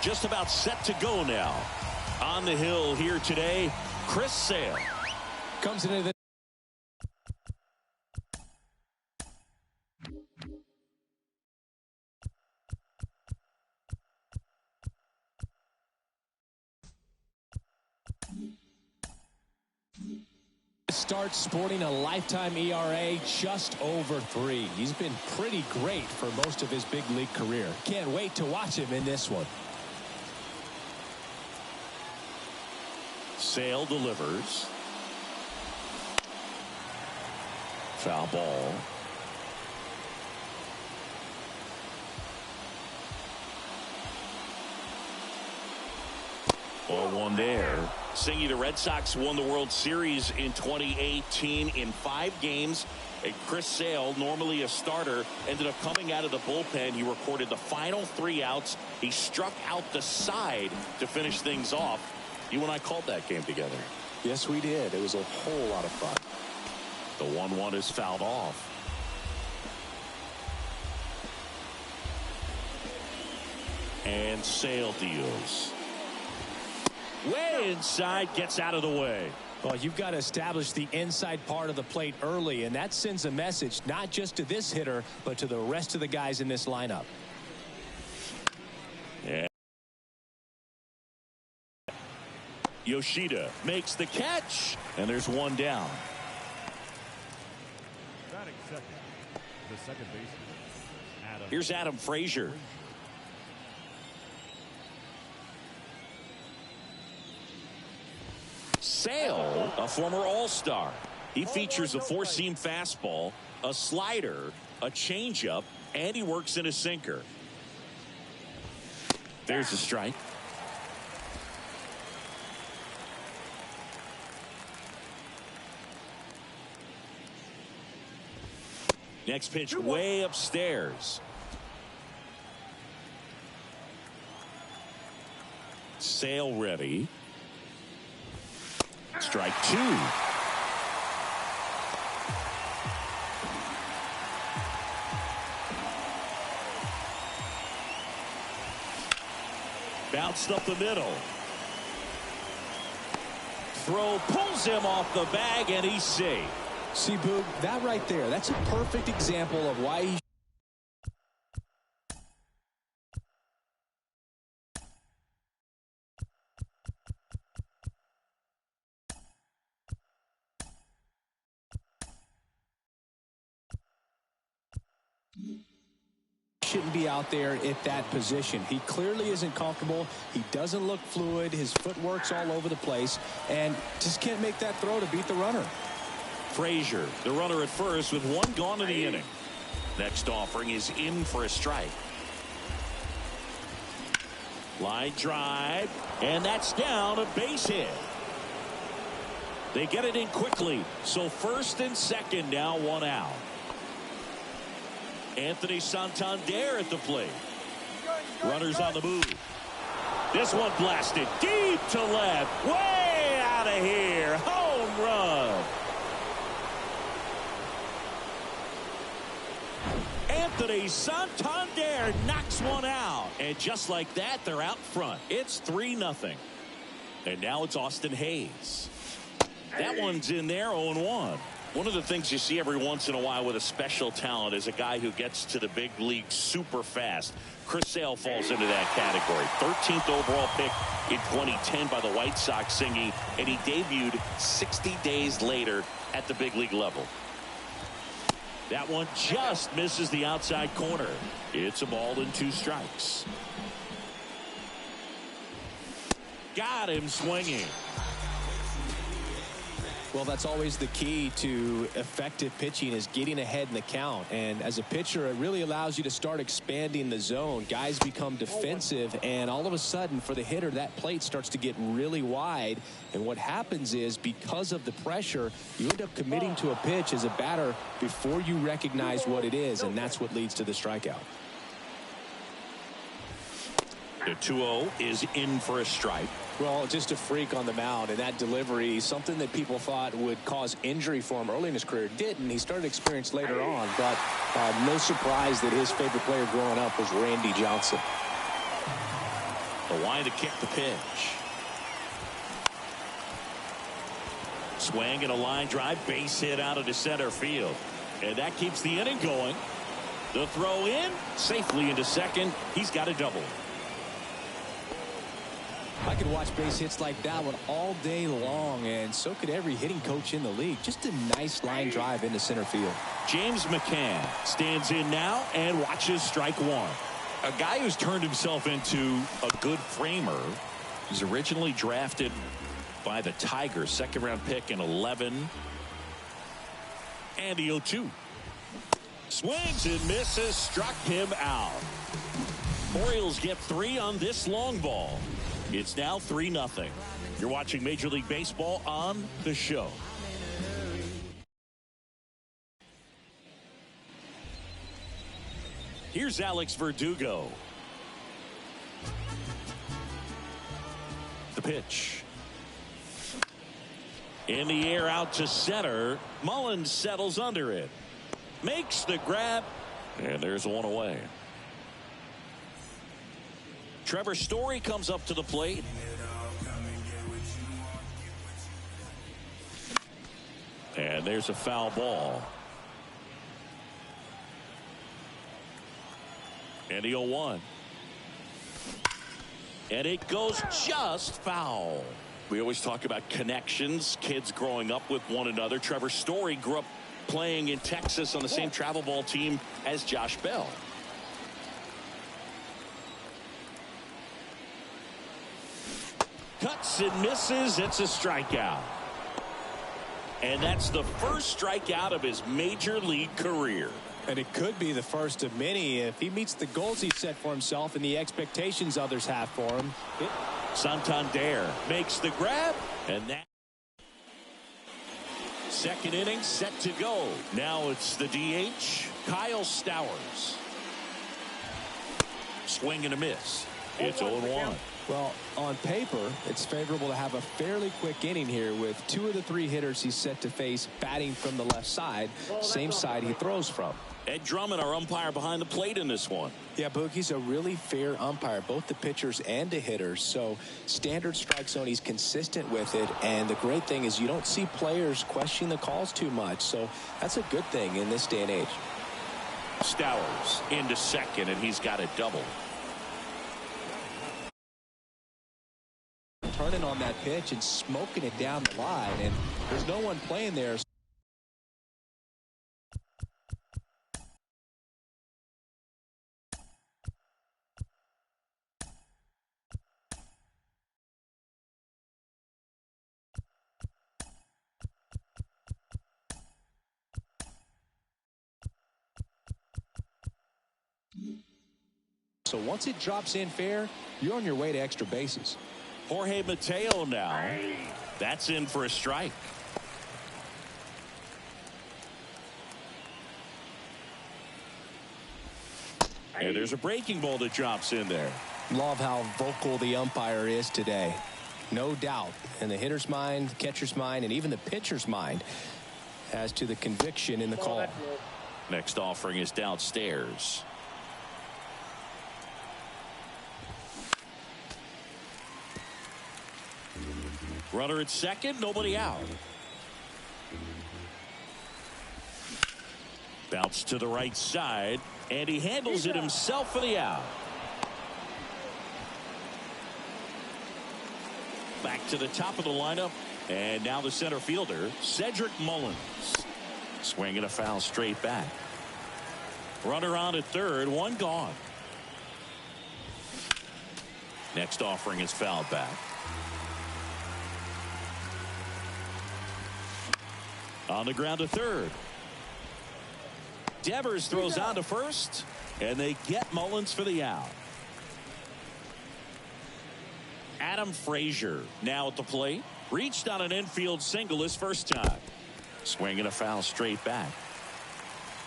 just about set to go now. On the hill here today, Chris Sale. Comes into the start sporting a lifetime ERA just over 3. He's been pretty great for most of his big league career. Can't wait to watch him in this one. Sale delivers. Foul ball. Ball one there. Singy, the Red Sox won the World Series in 2018 in 5 games. And Chris Sale, normally a starter, ended up coming out of the bullpen. He recorded the final 3 outs. He struck out the side to finish things off. You and I called that game together. Yes, we did. It was a whole lot of fun. The 1-1 is fouled off. And Sale deals. Way inside, gets out of the way. Well, you've got to establish the inside part of the plate early, and that sends a message not just to this hitter, but to the rest of the guys in this lineup. Yeah. Yoshida makes the catch, and there's one down. Batting second, the second baseman, Adam. Here's Adam Frazier. Sale, a former All-Star. He features a 4-seam fastball, a slider, a changeup, and he works in a sinker. There's a strike. Next pitch way upstairs. Sale ready. Strike 2. Bounced up the middle. Throw pulls him off the bag, and he's safe. See, Boog, that right there, that's a perfect example of why he shouldn't be out there at that position. He clearly isn't comfortable. He doesn't look fluid. His footwork's all over the place, and just can't make that throw to beat the runner. Frazier, the runner at first with 1 gone in the inning. Next offering is in for a strike. Line drive, and that's down, a base hit. They get it in quickly, so first and second now, 1 out. Anthony Santander at the plate. Runners on the move. This one blasted deep to left. Way out of here. Home run. Anthony Santander knocks one out. And just like that, they're out front. It's 3-0. And now it's Austin Hayes. That one's in there, 0-1. One of the things you see every once in a while with a special talent is a guy who gets to the big league super fast. Chris Sale falls into that category. 13th overall pick in 2010 by the White Sox, Singy, and he debuted 60 days later at the big league level. That one just misses the outside corner. It's a ball and 2 strikes. Got him swinging. Well, that's always the key to effective pitching, is getting ahead in the count. And as a pitcher, it really allows you to start expanding the zone. Guys become defensive, and all of a sudden, for the hitter, that plate starts to get really wide. And what happens is, because of the pressure, you end up committing to a pitch as a batter before you recognize what it is, and that's what leads to the strikeout. The 2-0 is in for a strike. Well, just a freak on the mound, and that delivery, something that people thought would cause injury for him early in his career, didn't. He started experience later on, but no surprise that his favorite player growing up was Randy Johnson. The line to kick the pitch. Swing and a line drive, base hit out into center field. And that keeps the inning going. The throw in, safely into second. He's got a double. I could watch base hits like that one all day long, and so could every hitting coach in the league. Just a nice line drive into center field. James McCann stands in now and watches strike one. A guy who's turned himself into a good framer. He's originally drafted by the Tigers, second-round pick in 11. And the 0-2. Swings and misses, struck him out. Orioles get 3 on this long ball. It's now 3-0. You're watching Major League Baseball on The Show. Here's Alex Verdugo. The pitch. In the air out to center. Mullins settles under it. Makes the grab. And there's one away. Trevor Story comes up to the plate. And there's a foul ball. And the 0-1. And it goes just foul. We always talk about connections, kids growing up with one another. Trevor Story grew up playing in Texas on the same travel ball team as Josh Bell. Cuts and misses. It's a strikeout. And that's the first strikeout of his major league career. And it could be the first of many if he meets the goals he set for himself and the expectations others have for him. Santander makes the grab, and that second inning set to go. Now it's the DH, Kyle Stowers. Swing and a miss. It's 0-1. Well, on paper, it's favorable to have a fairly quick inning here with 2 of the 3 hitters he's set to face batting from the left side, same side he throws from. Ed Drummond, our umpire behind the plate in this one. Yeah, Boogie's a really fair umpire, both the pitchers and the hitters. So standard strike zone, he's consistent with it. And the great thing is you don't see players questioning the calls too much. So that's a good thing in this day and age. Stowers into second, and he's got a double. Turning on that pitch and smoking it down the line, and there's no one playing there. So once it drops in fair, you're on your way to extra bases. Jorge Mateo now. That's in for a strike. And there's a breaking ball that drops in there. Love how vocal the umpire is today. No doubt in the hitter's mind, catcher's mind, and even the pitcher's mind as to the conviction in the call. Next offering is downstairs. Runner at second, nobody out. Bounce to the right side, and he handles it himself for the out. Back to the top of the lineup, and now the center fielder, Cedric Mullins. Swinging a foul straight back. Runner on at third, one gone. Next offering is fouled back. On the ground to third. Devers throws on to first, and they get Mullins for the out. Adam Frazier now at the plate. Reached on an infield single his first time. Swinging a foul straight back.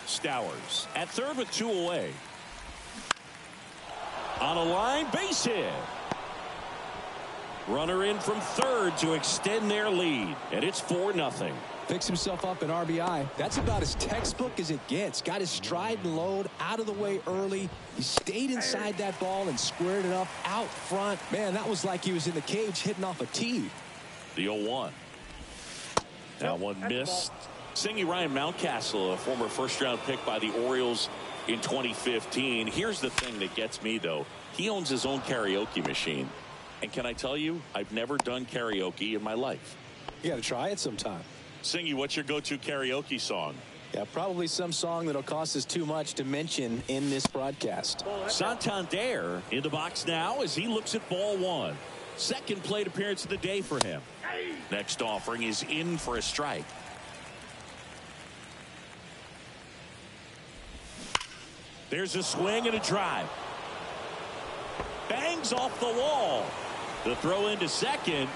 Stowers at third with 2 away. On a line, base hit. Runner in from third to extend their lead, and it's 4-0. Picks himself up an RBI. That's about as textbook as it gets. Got his stride and load out of the way early. He stayed inside that ball and squared it up out front. Man, that was like he was in the cage hitting off a tee. The 0-1. That one missed. Singing Ryan Mountcastle, a former first-round pick by the Orioles in 2015. Here's the thing that gets me, though. He owns his own karaoke machine. And can I tell you, I've never done karaoke in my life. You got to try it sometime. Singy, what's your go-to karaoke song? Yeah, probably some song that'll cost us too much to mention in this broadcast. Santander in the box now as he looks at ball one. Second plate appearance of the day for him. Next offering is in for a strike. There's a swing and a drive. Bangs off the wall. The throw into second.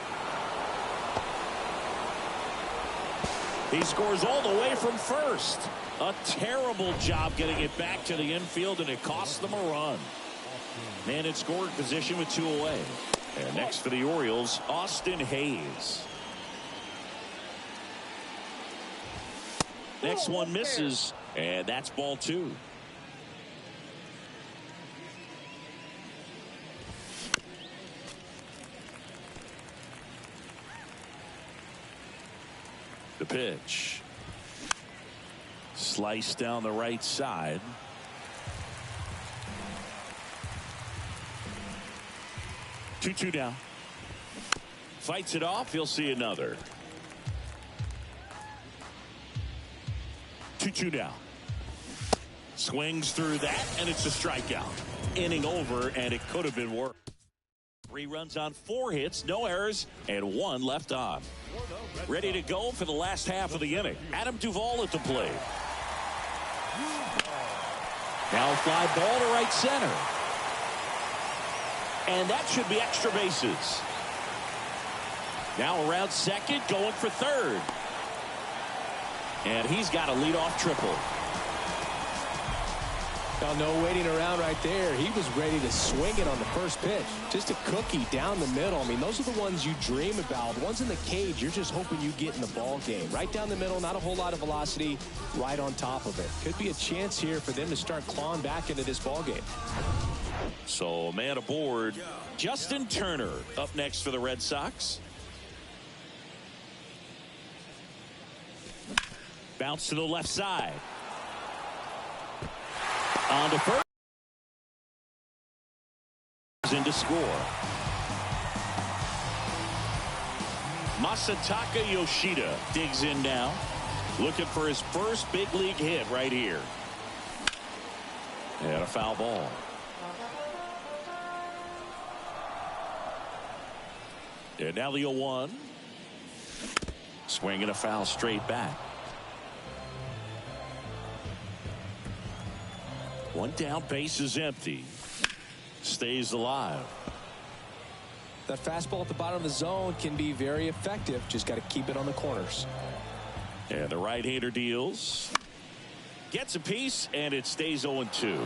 He scores all the way from first. A terrible job getting it back to the infield, and it costs them a run. Man in scoring position with 2 away. And next for the Orioles, Austin Hayes. Next one misses, and that's ball 2. The pitch. Sliced down the right side. Two down. Fights it off. He'll see another. 2-2 down. Swings through that, and it's a strikeout. Inning over, and it could have been worse. 3 runs on 4 hits, no errors, and 1 left on. Ready to go for the last half of the inning. Adam Duvall at the plate. Now a fly ball to right center. And that should be extra bases. Now around second, going for third. And he's got a leadoff triple. Well, no waiting around right there. He was ready to swing it on the first pitch. Just a cookie down the middle. I mean, those are the ones you dream about. Ones in the cage, you're just hoping you get in the ball game. Right down the middle, not a whole lot of velocity, right on top of it. Could be a chance here for them to start clawing back into this ball game. So a man aboard. Justin Turner up next for the Red Sox. Bounce to the left side. On to first. In to score. Masataka Yoshida digs in now. Looking for his first big league hit right here. And a foul ball. And now the 0-1. Swinging a foul straight back. 1 down, base is empty. Stays alive. That fastball at the bottom of the zone can be very effective. Just got to keep it on the corners. And the right-hander deals. Gets a piece, and it stays 0-2.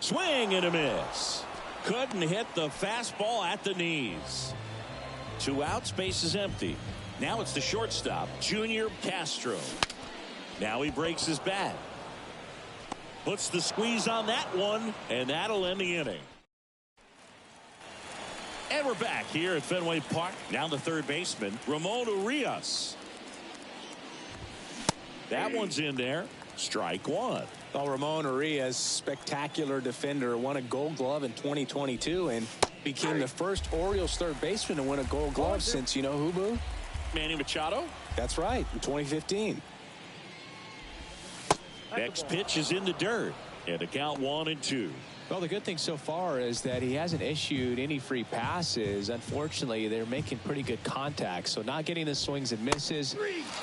Swing and a miss. Couldn't hit the fastball at the knees. 2 outs, base is empty. Now it's the shortstop, Junior Castro. Now he breaks his bat. Puts the squeeze on that one, and that'll end the inning. And we're back here at Fenway Park. Now the third baseman, Ramon Urias. That one's in there. Strike 1. Well, Ramon Urias, spectacular defender, won a Gold Glove in 2022 and became the first Orioles third baseman to win a Gold Glove since, you know who, Boo? Manny Machado. That's right, in 2015. Next pitch is in the dirt, and the count 1-2. Well, the good thing so far is that he hasn't issued any free passes. Unfortunately, they're making pretty good contact, so not getting the swings and misses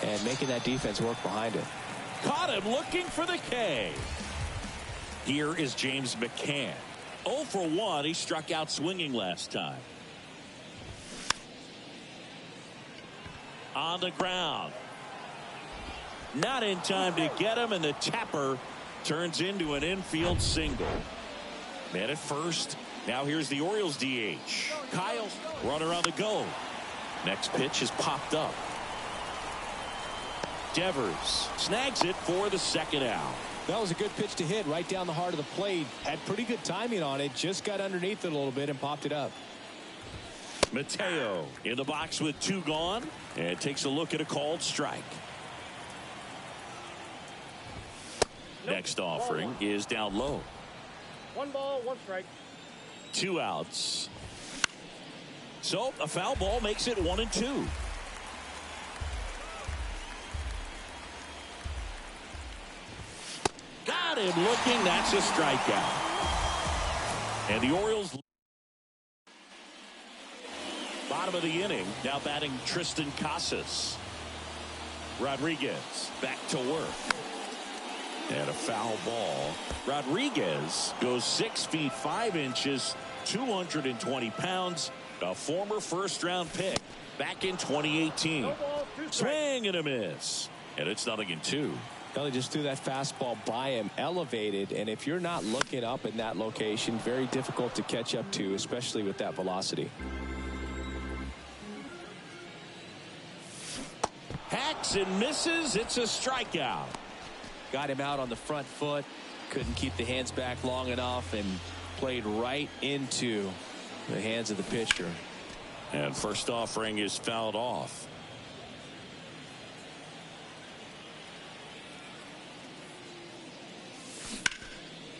and making that defense work behind it. Caught him looking for the K. Here is James McCann. 0 for 1. He struck out swinging last time. On the ground. Not in time to get him, and the tapper Turns into an infield single. Man at first. Now here's the Orioles DH. Kyle, runner on the go. Next pitch is popped up. Devers snags it for the second out. That was a good pitch to hit right down the heart of the plate. Had pretty good timing on it. Just got underneath it a little bit and popped it up. Mateo in the box with 2 gone and takes a look at a called strike. Next offering is down low. 1 ball, 1 strike. 2 outs. So a foul ball makes it 1-2. Got him looking. That's a strikeout. And the Orioles. Bottom of the inning. Now batting Tristan Casas. Rodriguez back to work. And a foul ball. Rodriguez goes 6 feet 5 inches, 220 pounds. A former first-round pick back in 2018. Swing and a miss. And it's 0-2. They just threw that fastball by him, elevated, and if you're not looking up in that location, very difficult to catch up to, especially with that velocity. Hacks and misses. It's a strikeout. Got him out on the front foot, couldn't keep the hands back long enough, and played right into the hands of the pitcher. And first offering is fouled off.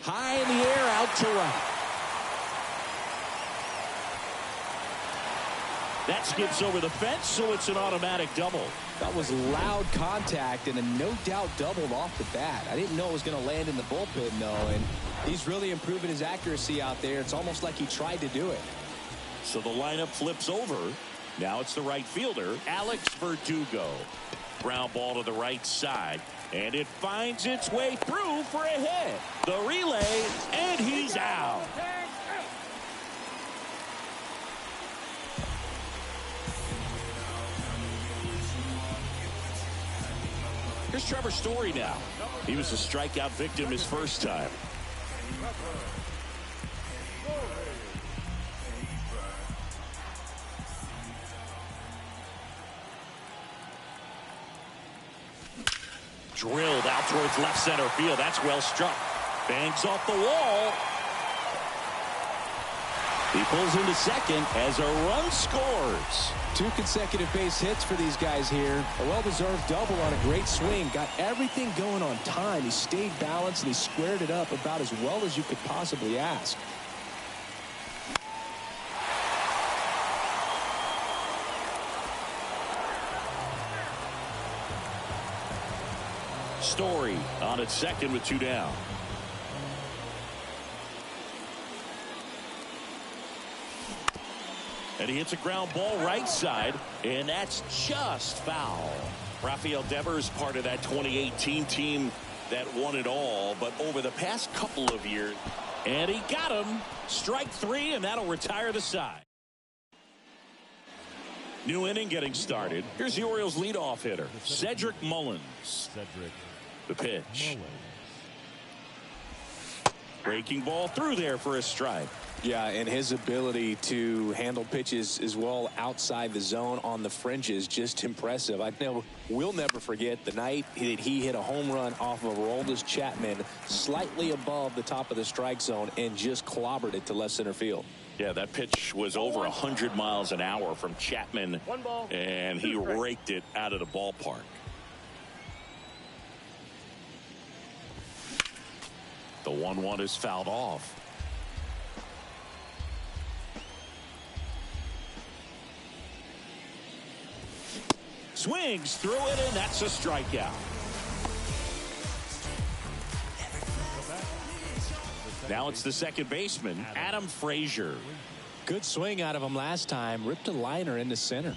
High in the air, out to right. That skips over the fence, so it's an automatic double. That was loud contact and a no-doubt double off the bat. I didn't know it was going to land in the bullpen, though, and he's really improving his accuracy out there. It's almost like he tried to do it. So the lineup flips over. Now it's the right fielder, Alex Verdugo. Ground ball to the right side, and it finds its way through for a hit. The relay, and he's out. Here's Trevor Story now. He was a strikeout victim his first time. Drilled out towards left center field. That's well struck. Bangs off the wall. He pulls into second as a run scores. 2 consecutive base hits for these guys here. A well-deserved double on a great swing. Got everything going on time. He stayed balanced and he squared it up about as well as you could possibly ask. Story on at second with 2 down. And he hits a ground ball right side, and that's just foul. Rafael Devers, part of that 2018 team that won it all, but over the past couple of years, and he got him. Strike 3, and that'll retire the side. New inning getting started. Here's the Orioles leadoff hitter, Cedric Mullins. The pitch. Breaking ball through there for a strike. Yeah, and his ability to handle pitches as well outside the zone on the fringes, just impressive. I know we'll never forget the night that he hit a home run off of Aroldis Chapman slightly above the top of the strike zone and just clobbered it to left center field. Yeah, that pitch was over 100 miles an hour from Chapman, and he raked it out of the ballpark. The 1-1 is fouled off. Swings through it, and that's a strikeout. Now it's the second baseman, Adam Frazier. Good swing out of him last time. Ripped a liner into center.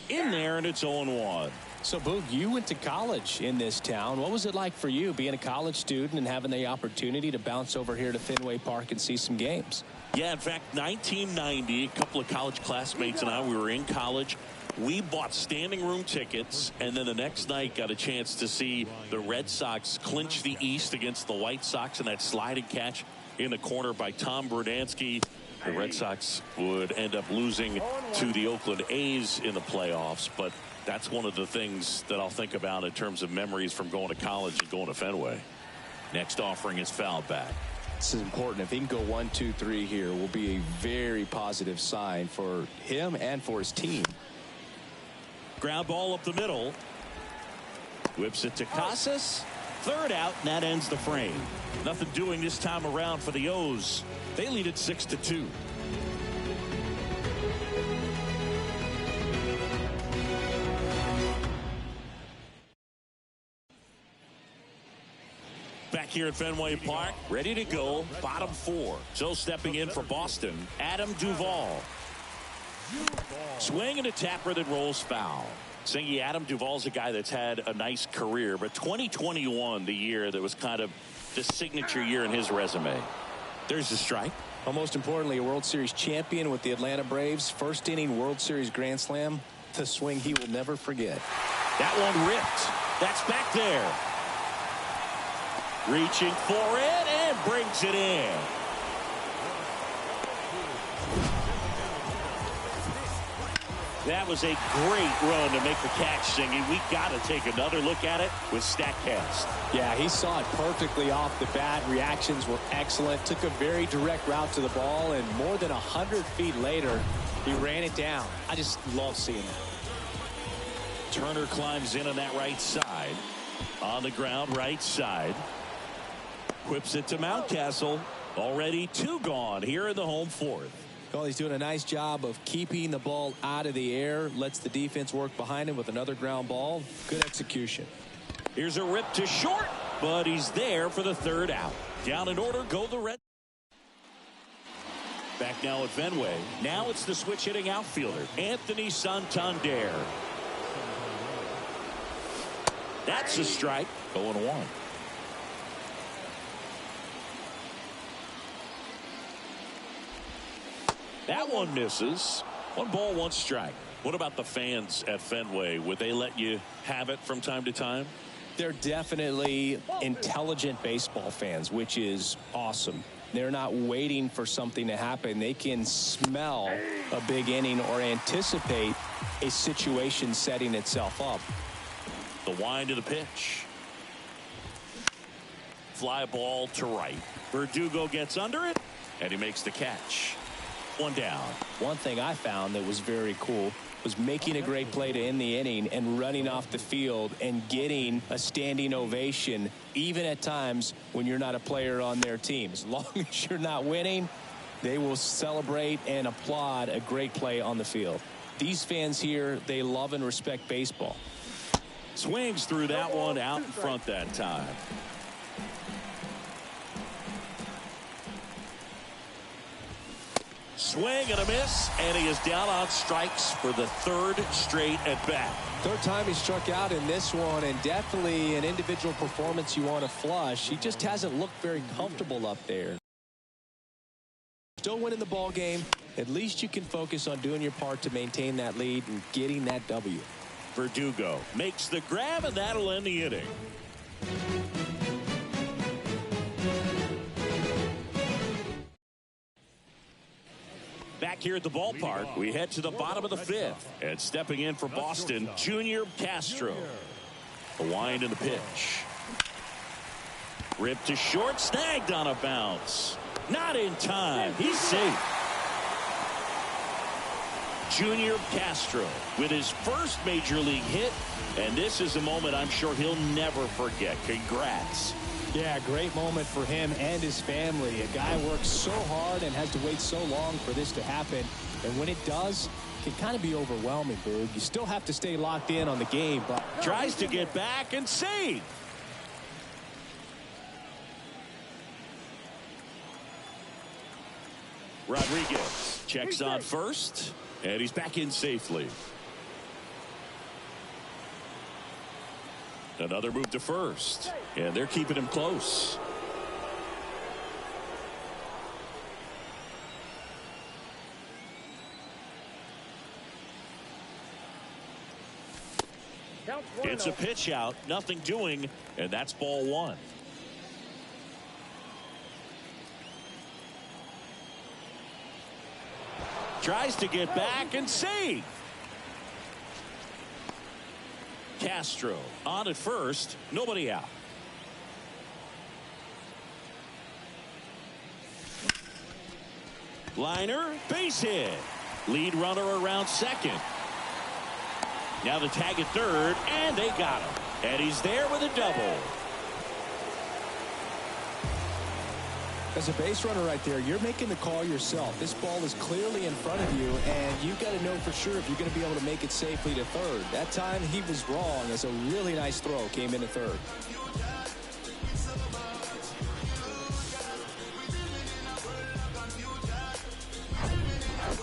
In there, and it's 0-1. So, Boog, you went to college in this town. What was it like for you being a college student and having the opportunity to bounce over here to Fenway Park and see some games? Yeah, in fact, 1990, a couple of college classmates and I, we were in college. We bought standing room tickets, and then the next night got a chance to see the Red Sox clinch the East against the White Sox in that sliding catch in the corner by Tom Brudansky. The Red Sox would end up losing to the Oakland A's in the playoffs, but that's one of the things that I'll think about in terms of memories from going to college and going to Fenway. Next offering is fouled back. This is important. If he can go 1, 2, 3 here, will be a very positive sign for him and for his team. Ground ball up the middle. Whips it to Casas. Third out, and that ends the frame. Nothing doing this time around for the O's. They lead it 6-2. Back here at Fenway Park, ready to go, bottom 4. So stepping in for Boston, Adam Duvall. Swing and a tapper that rolls foul. Singy, Adam Duvall's a guy that's had a nice career, but 2021, the year that was kind of the signature year in his resume. There's the strike. Well, most importantly, a World Series champion with the Atlanta Braves. First inning World Series Grand Slam. The swing he will never forget. That one ripped. That's back there. Reaching for it and brings it in. That was a great run to make the catch, Singy. We got to take another look at it with StatCast. Yeah, he saw it perfectly off the bat. Reactions were excellent. Took a very direct route to the ball, and more than 100 feet later, he ran it down. I just love seeing it. Turner climbs in on that right side. On the ground, right side. Whips it to Mountcastle. Already 2 gone here in the home 4th. Well, he's doing a nice job of keeping the ball out of the air. Lets the defense work behind him with another ground ball. Good execution. Here's a rip to short, but he's there for the 3rd out. Down in order, go the Red. Back now at Fenway. Now it's the switch hitting outfielder, Anthony Santander. That's a strike. 0-1. That one misses. 1 ball, 1 strike. What about the fans at Fenway? Would they let you have it from time to time? They're definitely intelligent baseball fans, which is awesome. They're not waiting for something to happen. They can smell a big inning or anticipate a situation setting itself up. The wind to the pitch. Fly ball to right. Verdugo gets under it, and he makes the catch. 1 down. One thing I found that was very cool was making a great play to end the inning and running off the field and getting a standing ovation, even at times when you're not a player on their team. As long as you're not winning, they will celebrate and applaud a great play on the field. These fans here, they love and respect baseball. Swings through that one, out in front that time. Swing and a miss, and he is down on strikes for the 3rd straight at bat. 3rd time he struck out in this one, and definitely an individual performance you want to flush. He just hasn't looked very comfortable up there. Still winning the ball game. At least you can focus on doing your part to maintain that lead and getting that W. Verdugo makes the grab, and that'll end the inning. Back here at the ballpark, we head to the bottom of the 5th. And stepping in for Boston, Junior Castro. The wind in the pitch. Ripped to short, snagged on a bounce. Not in time. He's safe. Junior Castro with his first major league hit. And this is a moment I'm sure he'll never forget. Congrats. Yeah, great moment for him and his family. A guy works so hard and has to wait so long for this to happen. And when it does, it can kind of be overwhelming, Boog. You still have to stay locked in on the game, but tries to get back and save. Rodriguez checks on first, and he's back in safely. Another move to first, and they're keeping him close. Counts 1-0. It's a pitch out, nothing doing, and that's ball one. Tries to get back and save. Castro on at first, nobody out. Liner, base hit. Lead runner around second. Now the tag at third, and they got him. And he's there with a double. As a base runner right there, you're making the call yourself. This ball is clearly in front of you, and you've got to know for sure if you're going to be able to make it safely to third. That time he was wrong, as a really nice throw came in at third.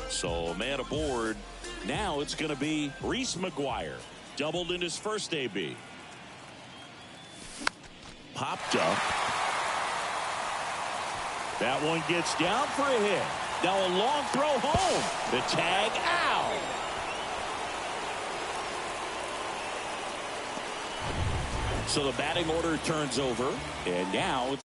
So man aboard. Now it's going to be Reese McGuire. Doubled in his first AB. Popped up. That one gets down for a hit. Now a long throw home. The tag out. So the batting order turns over. And now it's